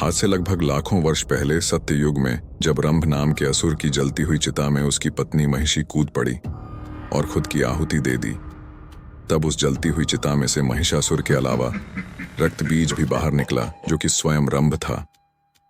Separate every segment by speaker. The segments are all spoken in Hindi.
Speaker 1: आज से लगभग लाखों वर्ष पहले सत्ययुग में जब रंभ नाम के असुर की जलती हुई चिता में उसकी पत्नी महिषी कूद पड़ी और खुद की आहुति दे दी, तब उस जलती हुई चिता में से महिषासुर के अलावा रक्त बीज भी बाहर निकला, जो कि स्वयं रंभ था।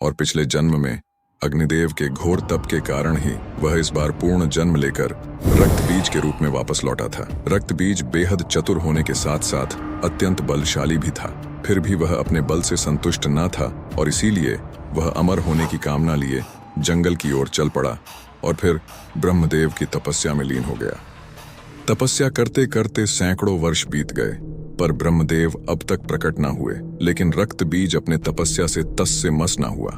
Speaker 1: और पिछले जन्म में अग्निदेव के घोर तप के कारण ही वह इस बार पूर्ण जन्म लेकर रक्त बीज के रूप में वापस लौटा था। रक्त बीज बेहद चतुर होने के साथ साथ अत्यंत बलशाली भी था। फिर भी वह अपने बल से संतुष्ट न था और इसीलिए वह अमर होने की कामना लिए जंगल की ओर चल पड़ा और फिर ब्रह्मदेव की तपस्या में लीन हो गया। तपस्या करते करते सैकड़ों वर्ष बीत गए, पर ब्रह्मदेव अब तक प्रकट न हुए। लेकिन रक्त बीज अपने तपस्या से तस से मस न हुआ।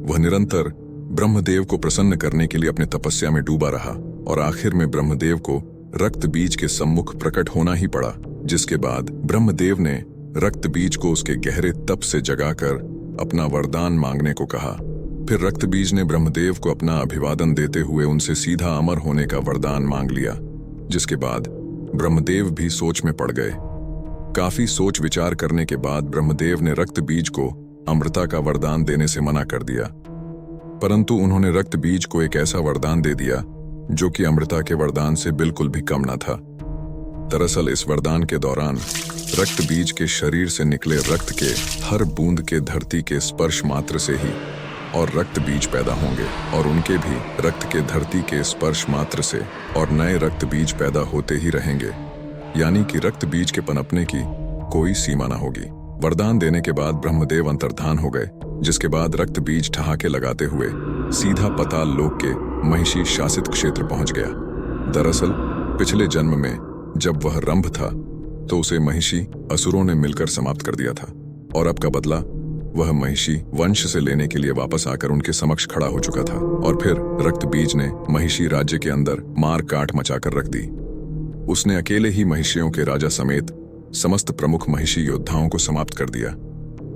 Speaker 1: वह निरंतर ब्रह्मदेव को प्रसन्न करने के लिए अपने तपस्या में डूबा रहा और आखिर में ब्रह्मदेव को रक्त बीज के सम्मुख प्रकट होना ही पड़ा, जिसके बाद ब्रह्मदेव ने रक्त बीज को उसके गहरे तप से जगाकर अपना वरदान मांगने को कहा। फिर रक्त बीज ने ब्रह्मदेव को अपना अभिवादन देते हुए उनसे सीधा अमर होने का वरदान मांग लिया, जिसके बाद ब्रह्मदेव भी सोच में पड़ गए। काफी सोच विचार करने के बाद ब्रह्मदेव ने रक्त बीज को अमृता का वरदान देने से मना कर दिया, परंतु उन्होंने रक्त बीज को एक ऐसा वरदान दे दिया जो कि अमृता के वरदान से बिल्कुल भी कम न था। दरअसल इस वरदान के दौरान रक्त बीज के शरीर से निकले रक्त के हर बूंद के धरती के स्पर्श मात्र से ही और रक्त बीज पैदा होंगे और उनके भी रक्त के धरती के स्पर्श मात्र से और नए रक्त बीज पैदा होते ही रहेंगे, यानी कि रक्त बीज के पनपने की कोई सीमा न होगी। वरदान देने के बाद ब्रह्मदेव अंतर्धान हो गए, जिसके बाद रक्त बीज ठहाके लगाते हुए सीधा पाताल लोक के महिषी शासित क्षेत्र पहुंच गया। दरअसल पिछले जन्म में जब वह रंभ था तो उसे महिषी असुरों ने मिलकर समाप्त कर दिया था और अब का बदला वह महिषी वंश से लेने के लिए वापस आकर उनके समक्ष खड़ा हो चुका था। और फिर रक्त बीज ने महिषी राज्य के अंदर मार काट मचाकर रख दी। उसने अकेले ही महिषियों के राजा समेत समस्त प्रमुख महिषी योद्धाओं को समाप्त कर दिया।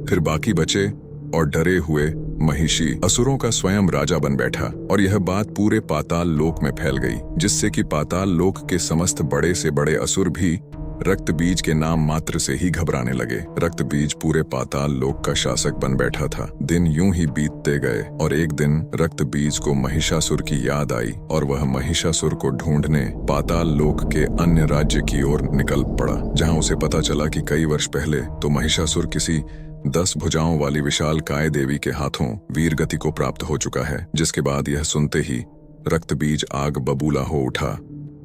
Speaker 1: फिर बाकी बचे और डरे हुए महिषी असुरों का स्वयं राजा बन बैठा और यह बात पूरे पाताल लोक में फैल गई, जिससे कि पाताल लोक के समस्त बड़े से बड़े असुर भी रक्त बीज के नाम मात्र से ही घबराने लगे। रक्त बीज पूरे पाताल लोक का शासक बन बैठा था। दिन यूं ही बीतते गए और एक दिन रक्त बीज को महिषासुर की याद आई और वह महिषासुर को ढूंढने पाताल लोक के अन्य राज्य की ओर निकल पड़ा, जहां उसे पता चला कि कई वर्ष पहले तो महिषासुर किसी 10 भुजाओं वाली विशाल काय देवी के हाथों वीर गति को प्राप्त हो चुका है। जिसके बाद यह सुनते ही रक्त बीज आग बबूला हो उठा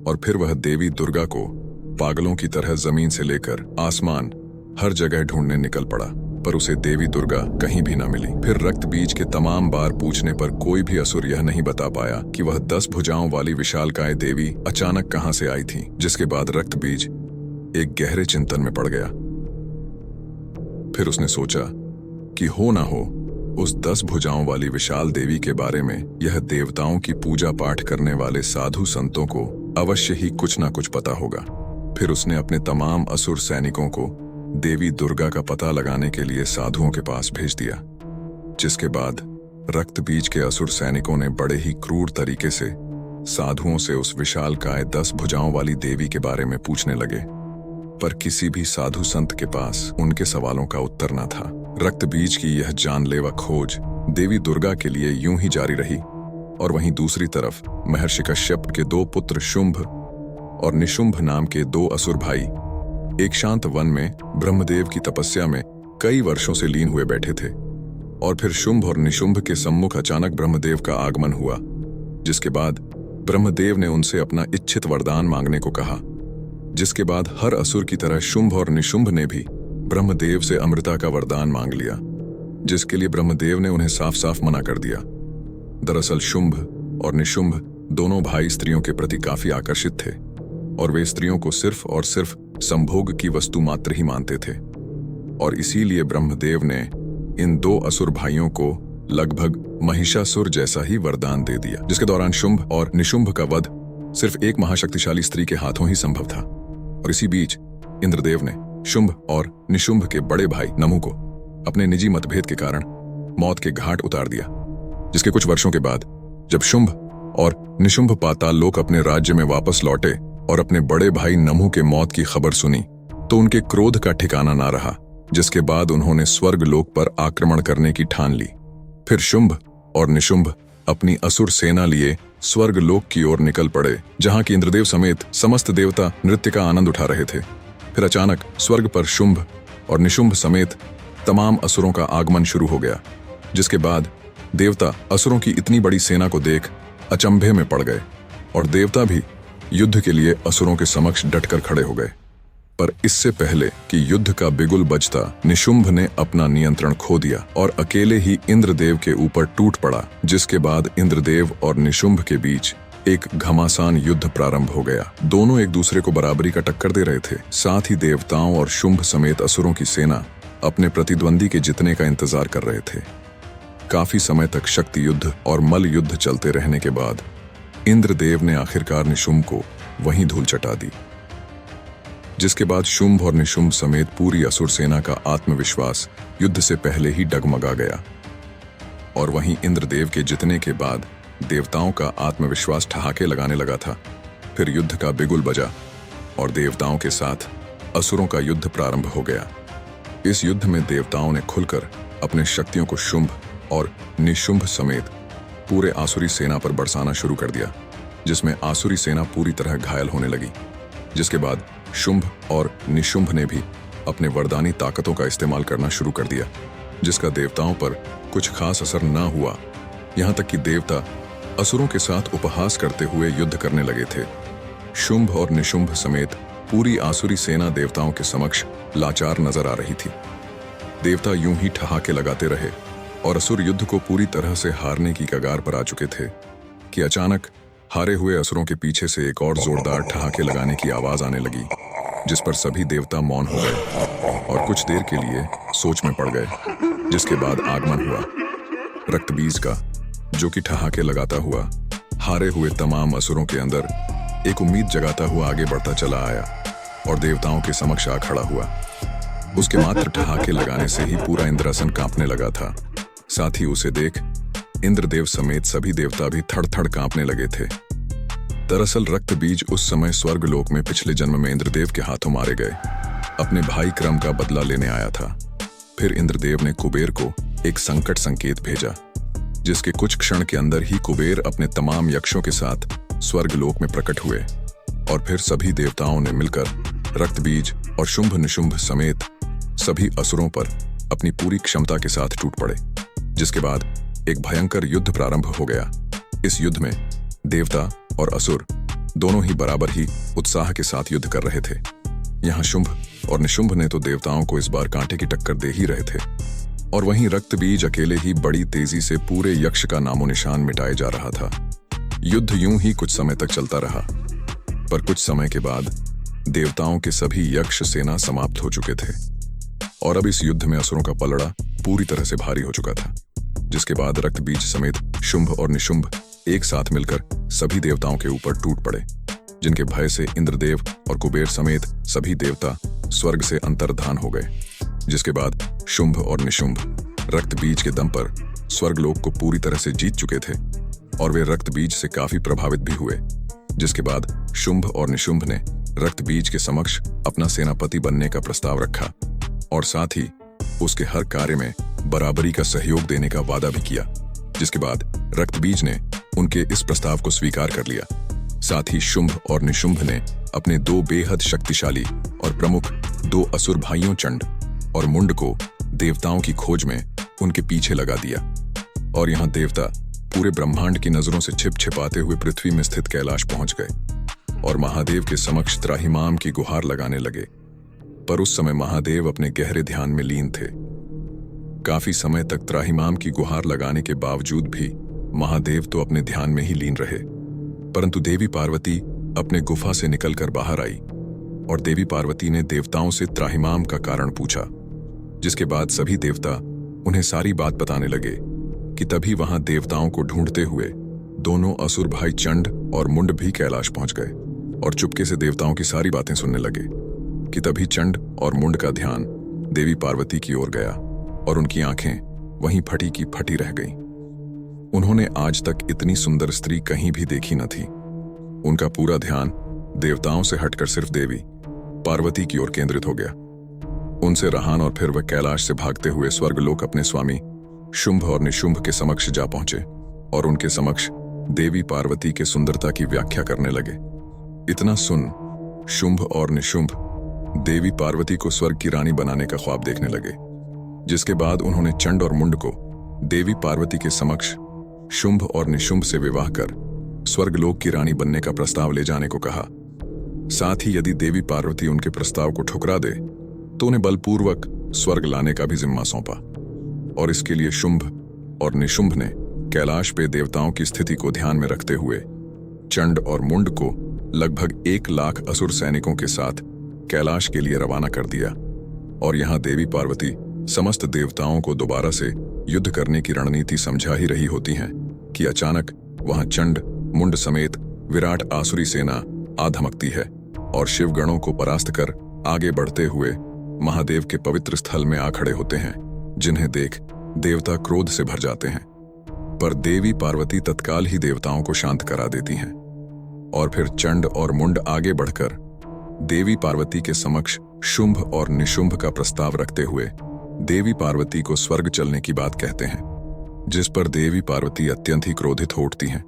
Speaker 1: और फिर वह देवी दुर्गा को पागलों की तरह जमीन से लेकर आसमान हर जगह ढूंढने निकल पड़ा, पर उसे देवी दुर्गा कहीं भी न मिली। फिर रक्त बीज के तमाम बार पूछने पर कोई भी असुर यह नहीं बता पाया कि वह 10 भुजाओं वाली विशालकाय देवी अचानक कहां से आई थी। जिसके बाद रक्त बीज एक गहरे चिंतन में पड़ गया। फिर उसने सोचा कि हो ना हो उस 10 भुजाओं वाली विशाल देवी के बारे में यह देवताओं की पूजा पाठ करने वाले साधु संतों को अवश्य ही कुछ ना कुछ पता होगा। फिर उसने अपने तमाम असुर सैनिकों को देवी दुर्गा का पता लगाने के लिए साधुओं के पास भेज दिया, जिसके बाद रक्त बीज के असुर सैनिकों ने बड़े ही क्रूर तरीके से साधुओं से उस विशालकाय 10 भुजाओं वाली देवी के बारे में पूछने लगे, पर किसी भी साधु संत के पास उनके सवालों का उत्तर न था। रक्त बीज की यह जानलेवा खोज देवी दुर्गा के लिए यूं ही जारी रही और वहीं दूसरी तरफ महर्षि कश्यप के 2 पुत्र शुंभ और निशुंभ नाम के 2 असुर भाई एक शांत वन में ब्रह्मदेव की तपस्या में कई वर्षों से लीन हुए बैठे थे। और फिर शुंभ और निशुंभ के सम्मुख अचानक ब्रह्मदेव का आगमन हुआ, जिसके बाद ब्रह्मदेव ने उनसे अपना इच्छित वरदान मांगने को कहा। जिसके बाद हर असुर की तरह शुंभ और निशुंभ ने भी ब्रह्मदेव से अमृता का वरदान मांग लिया, जिसके लिए ब्रह्मदेव ने उन्हें साफ साफ मना कर दिया। दरअसल शुंभ और निशुंभ दोनों भाई स्त्रियों के प्रति काफी आकर्षित थे और वे स्त्रियों को सिर्फ और सिर्फ संभोग की वस्तु मात्र ही मानते थे और इसीलिए ब्रह्मदेव ने इन 2 असुर भाइयों को लगभग महिषासुर जैसा ही वरदान दे दिया, जिसके दौरान शुंभ और निशुंभ का वध सिर्फ एक महाशक्तिशाली स्त्री के हाथों ही संभव था। और इसी बीच इंद्रदेव ने शुंभ और निशुंभ के बड़े भाई नमु को अपने निजी मतभेद के कारण मौत के घाट उतार दिया, जिसके कुछ वर्षों के बाद जब शुंभ और निशुंभ पाताल लोक अपने राज्य में वापस लौटे और अपने बड़े भाई नमु के मौत की खबर सुनी तो उनके क्रोध का ठिकाना ना रहा जिसके बाद उन्होंने स्वर्ग लोक पर आक्रमण करने की ठान ली। फिर शुंभ और निशुंभ अपनी असुर सेना लिए स्वर्ग लोक की ओर निकल पड़े, जहां की इंद्रदेव समेत समस्त देवता नृत्य का आनंद उठा रहे थे। फिर अचानक स्वर्ग पर शुंभ और निशुंभ समेत तमाम असुरों का आगमन शुरू हो गया, जिसके बाद देवता असुरों की इतनी बड़ी सेना को देख अचंभे में पड़ गए और देवता भी युद्ध के लिए असुरों के समक्ष डटकर खड़े हो गए। पर इससे पहले कि युद्ध का बिगुल बजता, निशुंभ ने अपना नियंत्रण खो दिया और अकेले ही इंद्रदेव के ऊपर टूट पड़ा, जिसके बाद इंद्रदेव और निशुंभ के बीच एक घमासान युद्ध प्रारंभ हो गया। दोनों एक दूसरे को बराबरी का टक्कर दे रहे थे। साथ ही देवताओं और शुंभ समेत असुरों की सेना अपने प्रतिद्वंदी के जीतने का इंतजार कर रहे थे। काफी समय तक शक्ति युद्ध और मल युद्ध चलते रहने के बाद इंद्रदेव ने आखिरकार निशुंभ को वहीं धूल चटा दी, जिसके बाद शुंभ और निशुंभ समेत पूरी असुर सेना का आत्मविश्वास युद्ध से पहले ही डगमगा गया। और वहीं इंद्रदेव के जीतने के बाद देवताओं का आत्मविश्वास ठहाके लगाने लगा था। फिर युद्ध का बिगुल बजा और देवताओं के साथ असुरों का युद्ध प्रारंभ हो गया। इस युद्ध में देवताओं ने खुलकर अपने शक्तियों को शुंभ और निशुंभ समेत पूरे आसुरी सेना पर बरसाना शुरू कर दिया, जिसमें आसुरी सेना पूरी तरह घायल होने लगी। जिसके बाद शुंभ और निशुंभ ने भी अपने वरदानी ताकतों का इस्तेमाल करना शुरू कर दिया, जिसका देवताओं पर कुछ खास असर न हुआ। यहाँ तक कि देवता असुरों के साथ उपहास करते हुए युद्ध करने लगे थे। शुंभ और निशुंभ समेत पूरी आसुरी सेना देवताओं के समक्ष लाचार नजर आ रही थी। देवता यूं ही ठहाके लगाते रहे और असुर युद्ध को पूरी तरह से हारने की कगार पर आ चुके थे कि अचानक हारे हुए असुरों के पीछे से एक और जोरदार ठहाके लगाने की आवाज आने लगी, जिस पर सभी देवता मौन हो गए और कुछ देर के लिए सोच में पड़ गए। जिसके बाद आगमन हुआ रक्तबीज का, जो कि ठहाके लगाता हुआ हारे हुए तमाम असुरों के अंदर एक उम्मीद जगाता हुआ आगे बढ़ता चला आया और देवताओं के समक्ष आ खड़ा हुआ। उसके मात्र ठहाके लगाने से ही पूरा इंद्रासन कांपने लगा था। साथ ही उसे देख इंद्रदेव समेत सभी देवता भी थड़ थड़ कांपने लगे थे। दरअसल रक्त बीज उस समय स्वर्ग लोक में पिछले जन्म में इंद्रदेव के हाथों मारे गए अपने भाई क्रम का बदला लेने आया था। फिर इंद्रदेव ने कुबेर को एक संकट संकेत भेजा, जिसके कुछ क्षण के अंदर ही कुबेर अपने तमाम यक्षों के साथ स्वर्ग लोक में प्रकट हुए और फिर सभी देवताओं ने मिलकर रक्त बीज और शुंभ निशुंभ समेत सभी असुरों पर अपनी पूरी क्षमता के साथ टूट पड़े। जिसके बाद एक भयंकर युद्ध प्रारंभ हो गया। इस युद्ध में देवता और असुर दोनों ही बराबर ही उत्साह के साथ युद्ध कर रहे थे। यहाँ शुंभ और निशुंभ ने तो देवताओं को इस बार कांटे की टक्कर दे ही रहे थे और वहीं रक्त बीज अकेले ही बड़ी तेजी से पूरे यक्ष का नामो निशान मिटाए जा रहा था। युद्ध यूं ही कुछ समय तक चलता रहा, पर कुछ समय के बाद देवताओं के सभी यक्ष सेना समाप्त हो चुके थे और अब इस युद्ध में असुरों का पलड़ा पूरी तरह से भारी हो चुका था। जिसके बाद रक्त बीज समेत शुंभ और निशुंभ एक साथ मिलकर सभी देवताओं के ऊपर टूट पड़े, जिनके भय से इंद्रदेव और कुबेर समेत सभी देवता स्वर्ग से अंतर्धान हो गए। जिसके बाद शुंभ और निशुंभ रक्त बीज के दम पर स्वर्गलोक को पूरी तरह से जीत चुके थे और वे रक्त बीज से काफी प्रभावित भी हुए। जिसके बाद शुंभ और निशुंभ ने रक्त बीज के समक्ष अपना सेनापति बनने का प्रस्ताव रखा और साथ ही उसके हर कार्य में बराबरी का सहयोग देने का वादा भी किया। जिसके बाद रक्त बीज ने उनके इस प्रस्ताव को स्वीकार कर लिया। साथ ही शुंभ और निशुंभ ने अपने दो बेहद शक्तिशाली और प्रमुख दो असुर भाइयों चंड और मुंड को देवताओं की खोज में उनके पीछे लगा दिया और यहाँ देवता पूरे ब्रह्मांड की नजरों से छिप छिपाते हुए पृथ्वी में स्थित कैलाश पहुंच गए और महादेव के समक्ष त्राहिमाम की गुहार लगाने लगे। पर उस समय महादेव अपने गहरे ध्यान में लीन थे। काफी समय तक त्राहिमाम की गुहार लगाने के बावजूद भी महादेव तो अपने ध्यान में ही लीन रहे, परंतु देवी पार्वती अपने गुफा से निकलकर बाहर आई और देवी पार्वती ने देवताओं से त्राहिमाम का कारण पूछा। जिसके बाद सभी देवता उन्हें सारी बात बताने लगे कि तभी वहां देवताओं को ढूंढते हुए दोनों असुर भाई चंड और मुंड भी कैलाश पहुंच गए और चुपके से देवताओं की सारी बातें सुनने लगे कि तभी चंड और मुंड का ध्यान देवी पार्वती की ओर गया और उनकी आंखें वहीं फटी की फटी रह गईं। उन्होंने आज तक इतनी सुंदर स्त्री कहीं भी देखी न थी। उनका पूरा ध्यान देवताओं से हटकर सिर्फ देवी पार्वती की ओर केंद्रित हो गया। उनसे रहान और फिर वह कैलाश से भागते हुए स्वर्गलोक अपने स्वामी शुंभ और निशुंभ के समक्ष जा पहुंचे और उनके समक्ष देवी पार्वती के सुंदरता की व्याख्या करने लगे। इतना सुन शुंभ और निशुंभ देवी पार्वती को स्वर्ग की रानी बनाने का ख्वाब देखने लगे, जिसके बाद उन्होंने चंड और मुंड को देवी पार्वती के समक्ष शुंभ और निशुंभ से विवाह कर स्वर्गलोक की रानी बनने का प्रस्ताव ले जाने को कहा। साथ ही यदि देवी पार्वती उनके प्रस्ताव को ठुकरा दे तो उन्हें बलपूर्वक स्वर्ग लाने का भी जिम्मा सौंपा। और इसके लिए शुंभ और निशुंभ ने कैलाश पे देवताओं की स्थिति को ध्यान में रखते हुए चंड और मुंड को लगभग 1 लाख असुर सैनिकों के साथ कैलाश के लिए रवाना कर दिया। और यहाँ देवी पार्वती समस्त देवताओं को दोबारा से युद्ध करने की रणनीति समझा ही रही होती हैं कि अचानक वहां चंड मुंड समेत विराट आसुरी सेना आ धमकती है और शिवगणों को परास्त कर आगे बढ़ते हुए महादेव के पवित्र स्थल में आ खड़े होते हैं, जिन्हें देख देवता क्रोध से भर जाते हैं। पर देवी पार्वती तत्काल ही देवताओं को शांत करा देती हैं और फिर चंड और मुंड आगे बढ़कर देवी पार्वती के समक्ष शुंभ और निशुंभ का प्रस्ताव रखते हुए देवी पार्वती को स्वर्ग चलने की बात कहते हैं, जिस पर देवी पार्वती अत्यंत ही क्रोधित हो उठती हैं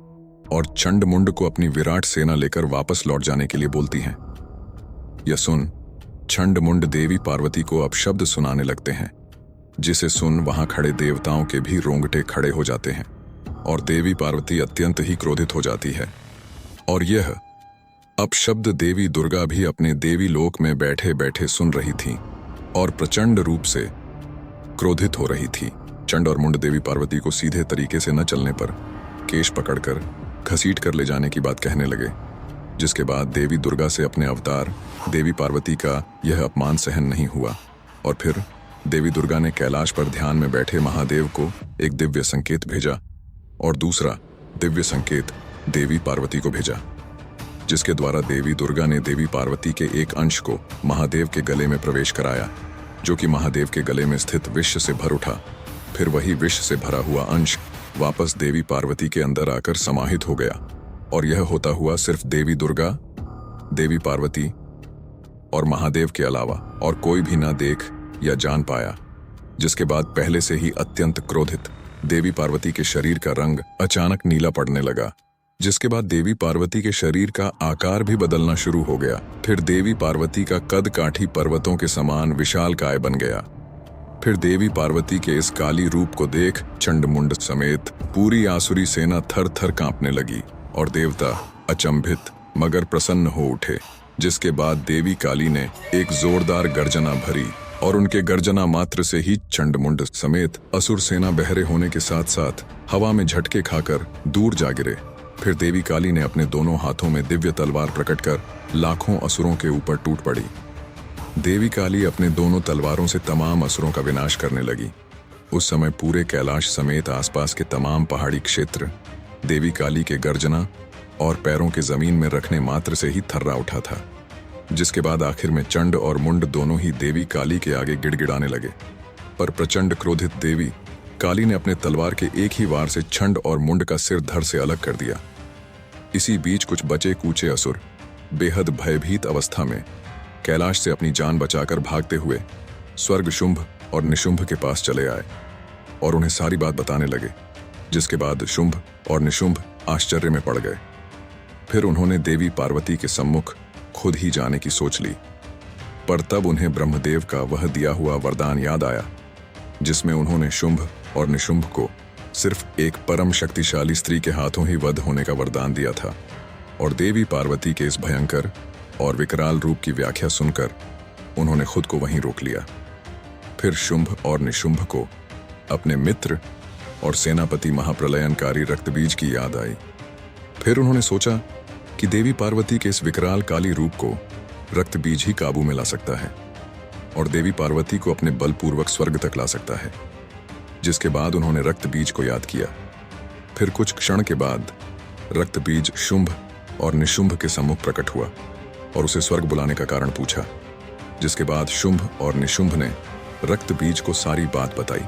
Speaker 1: और चंड मुंड को अपनी विराट सेना लेकर वापस लौट जाने के लिए बोलती हैं। यह सुन चंड मुंड देवी पार्वती को अपशब्द सुनाने लगते हैं, जिसे सुन वहां खड़े देवताओं के भी रोंगटे खड़े हो जाते हैं और देवी पार्वती अत्यंत ही क्रोधित हो जाती है। और यह अपशब्द देवी दुर्गा भी अपने देवी लोक में बैठे बैठे सुन रही थी और प्रचंड रूप से क्रोधित हो रही थी। चंड और मुंड देवी पार्वती को सीधे तरीके से न चलने पर केश पकड़कर घसीट कर ले जाने की बात कहने लगे, जिसके बाद देवी दुर्गा से अपने अवतार देवी पार्वती का यह अपमान सहन नहीं हुआ और फिर देवी दुर्गा ने कैलाश पर ध्यान में बैठे महादेव को एक दिव्य संकेत भेजा और दूसरा दिव्य संकेत देवी पार्वती को भेजा, जिसके द्वारा देवी दुर्गा ने देवी पार्वती के एक अंश को महादेव के गले में प्रवेश कराया, जो कि महादेव के गले में स्थित विष से भर उठा। फिर वही विष से भरा हुआ अंश वापस देवी पार्वती के अंदर आकर समाहित हो गया और यह होता हुआ सिर्फ देवी दुर्गा, देवी पार्वती और महादेव के अलावा और कोई भी ना देख या जान पाया। जिसके बाद पहले से ही अत्यंत क्रोधित देवी पार्वती के शरीर का रंग अचानक नीला पड़ने लगा, जिसके बाद देवी पार्वती के शरीर का आकार भी बदलना शुरू हो गया। फिर देवी पार्वती का कद काठी पर्वतों के समान विशालकाय बन गया। फिर देवी पार्वती के इस काली रूप को देख चंड मुंड समेत पूरी आसुरी सेना थर थर कांपने लगी और देवता अचंभित मगर प्रसन्न हो उठे, जिसके बाद देवी काली ने एक जोरदार गर्जना भरी और उनके गर्जना मात्र से ही चंड मुंड समेत असुर सेना बहरे होने के साथ साथ हवा में झटके खाकर दूर जा गिरे। फिर देवी काली ने अपने दोनों हाथों में दिव्य तलवार प्रकट कर लाखों असुरों के ऊपर टूट पड़ी। देवी काली अपने दोनों तलवारों से तमाम असुरों का विनाश करने लगी। उस समय पूरे कैलाश समेत आसपास के तमाम पहाड़ी क्षेत्र देवी काली के गर्जना और पैरों के जमीन में रखने मात्र से ही थर्रा उठा था, जिसके बाद आखिर में चंड और मुंड दोनों ही देवी काली के आगे गिड़गिड़ाने लगे। पर प्रचंड क्रोधित देवी काली ने अपने तलवार के एक ही वार से चंड और मुंड का सिर धड़ से अलग कर दिया। इसी बीच कुछ बचे कूचे असुर बेहद भयभीत अवस्था में कैलाश से अपनी जान बचाकर भागते हुए स्वर्ग शुंभ और निशुंभ के पास चले आए और उन्हें सारी बात बताने लगे, जिसके बाद शुंभ और निशुंभ आश्चर्य में पड़ गए। फिर उन्होंने देवी पार्वती के सम्मुख खुद ही जाने की सोच ली, पर तब उन्हें ब्रह्मदेव का वह दिया हुआ वरदान याद आया, जिसमें उन्होंने शुंभ और निशुंभ को सिर्फ एक परम शक्तिशाली स्त्री के हाथों ही वध होने का वरदान दिया था। और देवी पार्वती के इस भयंकर और विकराल रूप की व्याख्या सुनकर उन्होंने खुद को वहीं रोक लिया। फिर शुंभ और निशुंभ को अपने मित्र और सेनापति महाप्रलयनकारी रक्तबीज की याद आई। फिर उन्होंने सोचा कि देवी पार्वती के इस विकराल काली रूप को रक्तबीज ही काबू में ला सकता है और देवी पार्वती को अपने बलपूर्वक स्वर्ग तक ला सकता है। जिसके बाद उन्होंने रक्तबीज को याद किया। फिर कुछ क्षण के बाद रक्तबीज शुंभ और निशुंभ के सम्मुख प्रकट हुआ और उसे स्वर्ग बुलाने का कारण पूछा, जिसके बाद शुंभ और निशुंभ ने रक्तबीज को सारी बात बताई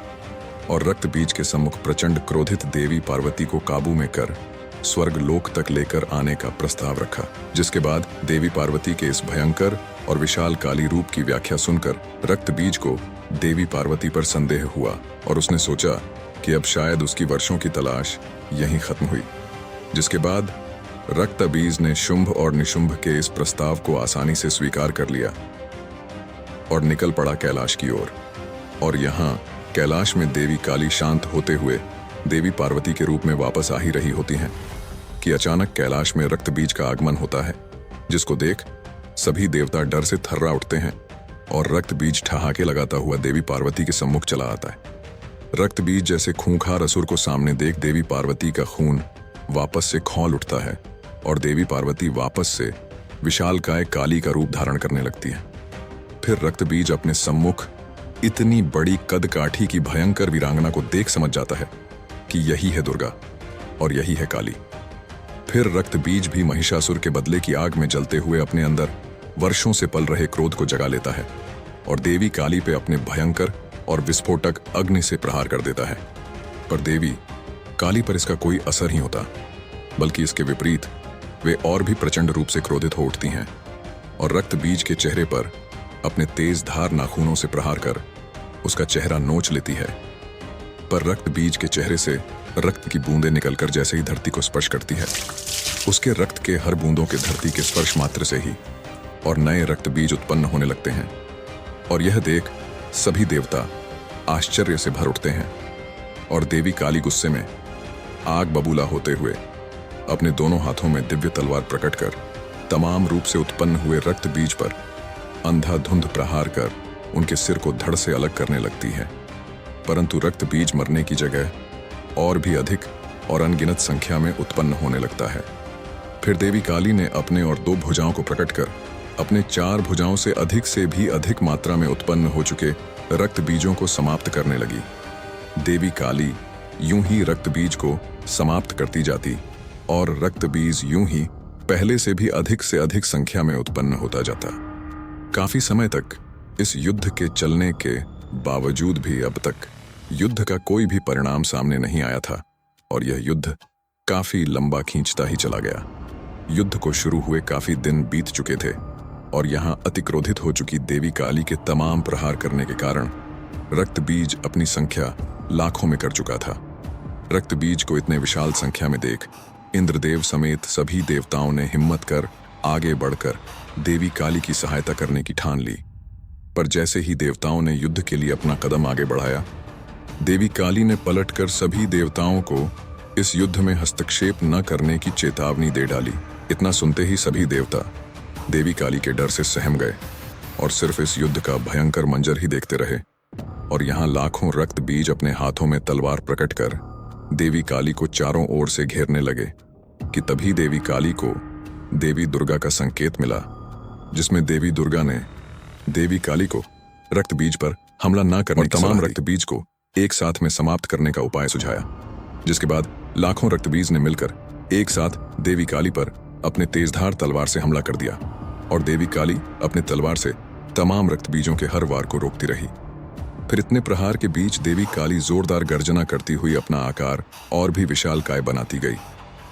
Speaker 1: और रक्तबीज के सम्मुख प्रचंड क्रोधित देवी पार्वती को काबू में कर स्वर्ग लोक तक लेकर आने का प्रस्ताव रखा। जिसके बाद देवी पार्वती के इस भयंकर और विशाल काली रूप की व्याख्या सुनकर रक्त बीज को देवी पार्वती पर संदेह हुआ और उसने सोचा कि अब शायद उसकी वर्षों की तलाश यहीं खत्म हुई। जिसके बाद रक्त बीज ने शुंभ और निशुंभ के इस प्रस्ताव को आसानी से स्वीकार कर लिया और निकल पड़ा कैलाश की ओर। और यहाँ कैलाश में देवी काली शांत होते हुए देवी पार्वती के रूप में वापस आ ही रही होती हैं कि अचानक कैलाश में रक्त बीज का आगमन होता है, जिसको देख सभी देवता डर से थर्रा उठते हैं और रक्त बीज ठहाके लगाता हुआ देवी पार्वती के सम्मुख चला आता है। रक्त बीज जैसे खूंखार असुर को सामने देख देवी पार्वती का खून वापस से खौल उठता है और देवी पार्वती वापस से विशालकाय काली का रूप धारण करने लगती है। फिर रक्त बीज अपने सम्मुख इतनी बड़ी कद काठी की भयंकर वीरांगना को देख समझ जाता है कि यही है दुर्गा और यही है काली। फिर रक्त बीज भी महिषासुर के बदले की आग में जलते हुए अपने अंदर वर्षों से पल रहे क्रोध को जगा लेता है और देवी काली पे अपने भयंकर और विस्फोटक अग्नि से प्रहार कर देता है। पर देवी काली पर इसका कोई असर ही होता, बल्कि इसके विपरीत वे और भी प्रचंड रूप से क्रोधित हो उठती हैं और रक्त बीज के चेहरे पर अपने तेज धार नाखूनों से प्रहार कर उसका चेहरा नोच लेती है। पर रक्त बीज के चेहरे से रक्त की बूंदें निकलकर जैसे ही धरती को स्पर्श करती है, उसके रक्त के हर बूंदों के धरती के स्पर्श मात्र से ही और नए रक्त बीज उत्पन्न होने लगते हैं। और यह देख सभी देवता आश्चर्य से भर उठते हैं और देवी काली गुस्से में आग बबूला होते हुए अपने दोनों हाथों में दिव्य तलवार प्रकट कर तमाम रूप से उत्पन्न हुए रक्त बीज पर अंधाधुंध प्रहार कर उनके सिर को धड़ से अलग करने लगती है। परंतु रक्त बीज मरने की जगह और भी अधिक और अनगिनत संख्या में उत्पन्न होने लगता है। फिर देवी काली ने अपने और 2 भुजाओं को प्रकट कर अपने 4 भुजाओं से भी अधिक मात्रा में उत्पन्न हो चुके रक्त बीजों को समाप्त करने लगी। देवी काली यूं ही रक्त बीज को समाप्त करती जाती और रक्त बीज यूं ही पहले से अधिक संख्या में उत्पन्न होता जाता। काफी समय तक इस युद्ध के चलने के बावजूद भी अब तक युद्ध का कोई भी परिणाम सामने नहीं आया था और यह युद्ध काफी लंबा खींचता ही चला गया। युद्ध को शुरू हुए काफी दिन बीत चुके थे और यहाँ अतिक्रोधित हो चुकी देवी काली के तमाम प्रहार करने के कारण रक्त बीज अपनी संख्या लाखों में कर चुका था। रक्त बीज को इतने विशाल संख्या में देख इंद्रदेव समेत सभी देवताओं ने हिम्मत कर आगे बढ़कर देवी काली की सहायता करने की ठान ली। पर जैसे ही देवताओं ने युद्ध के लिए अपना कदम आगे बढ़ाया, देवी काली ने पलटकर सभी देवताओं को इस युद्ध में हस्तक्षेप न करने की चेतावनी दे डाली। इतना सुनते ही सभी देवता देवी काली के डर से सहम गए और सिर्फ इस युद्ध का भयंकर मंजर ही देखते रहे। और यहाँ लाखों रक्त बीज अपने हाथों में तलवार प्रकट कर देवी काली को चारों ओर से घेरने लगे कि तभी देवी काली को देवी दुर्गा का संकेत मिला, जिसमें देवी दुर्गा ने देवी काली को रक्त बीज पर हमला न करने और तमाम रक्त बीज को एक साथ में समाप्त करने का उपाय सुझाया। जिसके बाद लाखों रक्त बीज ने मिलकर एक साथ देवी काली पर अपने तेजधार तलवार से हमला कर दिया और देवी काली अपने तलवार से तमाम रक्त बीजों के हर वार को रोकती रही। फिर इतने प्रहार के बीच देवी काली जोरदार गर्जना करती हुई अपना आकार और भी विशालकाय बनाती गई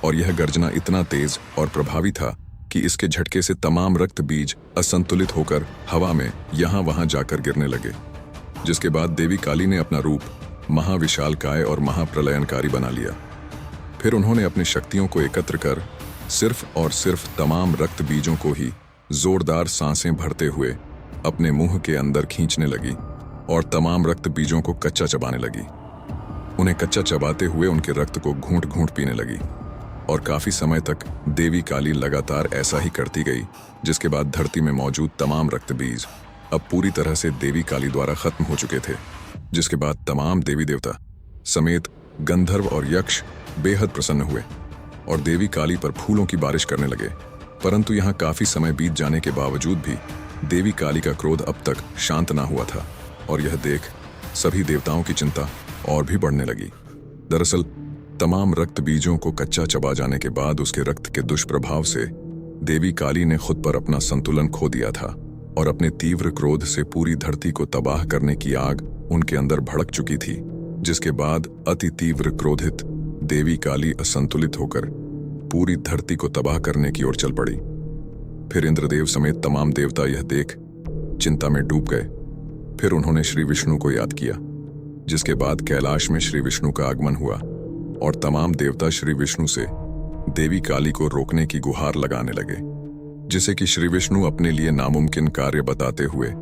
Speaker 1: और यह गर्जना इतना तेज और प्रभावी था कि इसके झटके से तमाम रक्त बीज असंतुलित होकर हवा में यहाँ वहां जाकर गिरने लगे। जिसके बाद देवी काली ने अपना रूप महाविशालकाय और महाप्रलयनकारी बना लिया। फिर उन्होंने अपनी शक्तियों को एकत्र कर सिर्फ और सिर्फ तमाम रक्त बीजों को ही जोरदार सांसें भरते हुए अपने मुंह के अंदर खींचने लगी और तमाम रक्त बीजों को कच्चा चबाने लगी। उन्हें कच्चा चबाते हुए उनके रक्त को घूंट घूंट पीने लगी और काफी समय तक देवी काली लगातार ऐसा ही करती गई। जिसके बाद धरती में मौजूद तमाम रक्त बीज अब पूरी तरह से देवी काली द्वारा खत्म हो चुके थे। जिसके बाद तमाम देवी देवता समेत गंधर्व और यक्ष बेहद प्रसन्न हुए और देवी काली पर फूलों की बारिश करने लगे। परंतु यहाँ काफी समय बीत जाने के बावजूद भी देवी काली का क्रोध अब तक शांत ना हुआ था और यह देख सभी देवताओं की चिंता और भी बढ़ने लगी। दरअसल तमाम रक्त बीजों को कच्चा चबा जाने के बाद उसके रक्त के दुष्प्रभाव से देवी काली ने खुद पर अपना संतुलन खो दिया था और अपने तीव्र क्रोध से पूरी धरती को तबाह करने की आग उनके अंदर भड़क चुकी थी। जिसके बाद अति तीव्र क्रोधित देवी काली असंतुलित होकर पूरी धरती को तबाह करने की ओर चल पड़ी। फिर इंद्रदेव समेत तमाम देवता यह देख चिंता में डूब गए। फिर उन्होंने श्री विष्णु को याद किया, जिसके बाद कैलाश में श्री विष्णु का आगमन हुआ और तमाम देवता श्री विष्णु से देवी काली को रोकने की गुहार लगाने लगे, जिसे कि श्री विष्णु अपने लिए नामुमकिन कार्य बताते हुए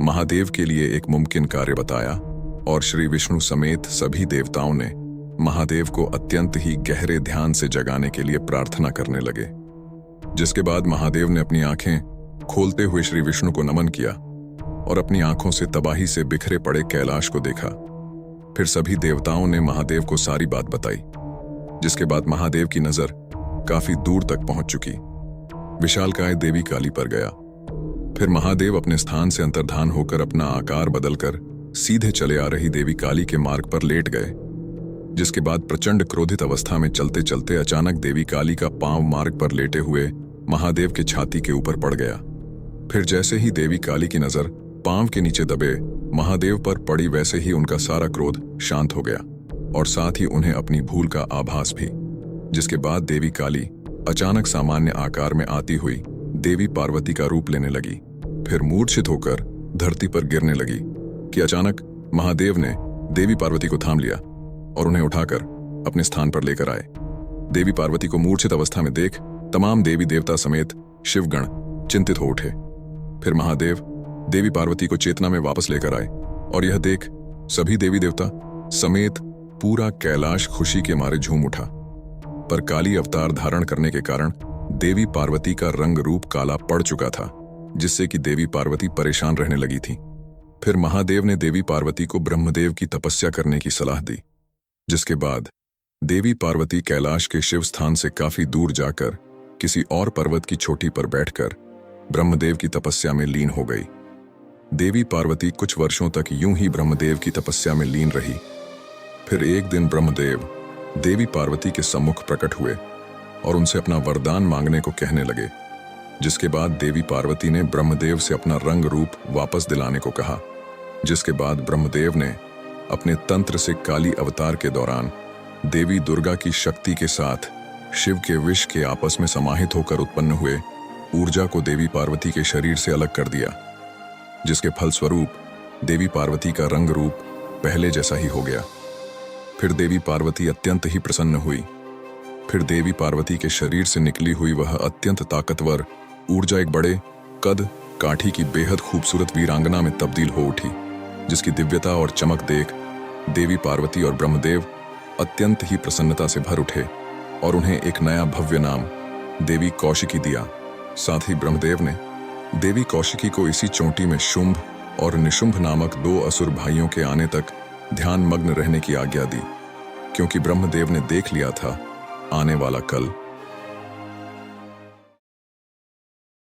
Speaker 1: महादेव के लिए एक मुमकिन कार्य बताया और श्री विष्णु समेत सभी देवताओं ने महादेव को अत्यंत ही गहरे ध्यान से जगाने के लिए प्रार्थना करने लगे। जिसके बाद महादेव ने अपनी आंखें खोलते हुए श्री विष्णु को नमन किया और अपनी आंखों से तबाही से बिखरे पड़े कैलाश को देखा। फिर सभी देवताओं ने महादेव को सारी बात बताई, जिसके बाद महादेव की नजर काफी दूर तक पहुंच चुकी विशालकाय देवी काली पर गया। फिर महादेव अपने स्थान से अंतर्धान होकर अपना आकार बदलकर सीधे चले आ रही देवी काली के मार्ग पर लेट गए। जिसके बाद प्रचंड क्रोधित अवस्था में चलते चलते अचानक देवी काली का पांव मार्ग पर लेटे हुए महादेव के छाती के ऊपर पड़ गया। फिर जैसे ही देवी काली की नजर पांव के नीचे दबे महादेव पर पड़ी, वैसे ही उनका सारा क्रोध शांत हो गया और साथ ही उन्हें अपनी भूल का आभास भी। जिसके बाद देवी काली अचानक सामान्य आकार में आती हुई देवी पार्वती का रूप लेने लगी। फिर मूर्छित होकर धरती पर गिरने लगी कि अचानक महादेव ने देवी पार्वती को थाम लिया और उन्हें उठाकर अपने स्थान पर लेकर आए। देवी पार्वती को मूर्छित अवस्था में देख तमाम देवी देवता समेत शिवगण चिंतित हो उठे। फिर महादेव देवी पार्वती को चेतना में वापस लेकर आए और यह देख सभी देवी देवता समेत पूरा कैलाश खुशी के मारे झूम उठा। पर काली अवतार धारण करने के कारण देवी पार्वती का रंग रूप काला पड़ चुका था, जिससे कि देवी पार्वती परेशान रहने लगी थी। फिर महादेव ने देवी पार्वती को ब्रह्मदेव की तपस्या करने की सलाह दी, जिसके बाद देवी पार्वती कैलाश के शिव स्थान से काफी दूर जाकर किसी और पर्वत की चोटी पर बैठकर ब्रह्मदेव की तपस्या में लीन हो गई। देवी पार्वती कुछ वर्षों तक यूं ही ब्रह्मदेव की तपस्या में लीन रही। फिर एक दिन ब्रह्मदेव देवी पार्वती के सम्मुख प्रकट हुए और उनसे अपना वरदान मांगने को कहने लगे। जिसके बाद देवी पार्वती ने ब्रह्मदेव से अपना रंग रूप वापस दिलाने को कहा। जिसके बाद ब्रह्मदेव ने अपने तंत्र से काली अवतार के दौरान देवी दुर्गा की शक्ति के साथ शिव के विष के आपस में समाहित होकर उत्पन्न हुए ऊर्जा को देवी पार्वती के शरीर से अलग कर दिया, जिसके फलस्वरूप देवी पार्वती का रंग रूप पहले जैसा ही हो गया। फिर देवी पार्वती अत्यंत ही प्रसन्न हुई। फिर देवी पार्वती के शरीर से निकली हुई वह अत्यंत ताकतवर ऊर्जा एक बड़े कद काठी की बेहद खूबसूरत वीरांगना में तब्दील हो उठी, जिसकी दिव्यता और चमक देख देवी पार्वती और ब्रह्मदेव अत्यंत ही प्रसन्नता से भर उठे और उन्हें एक नया भव्य नाम देवी कौशिकी दिया। साथ ही ब्रह्मदेव ने देवी कौशिकी को इसी चोटी में शुंभ और निशुंभ नामक 2 असुर भाइयों के आने तक ध्यान मग्न रहने की आज्ञा दी, क्योंकि ब्रह्मदेव ने देख लिया था आने वाला कल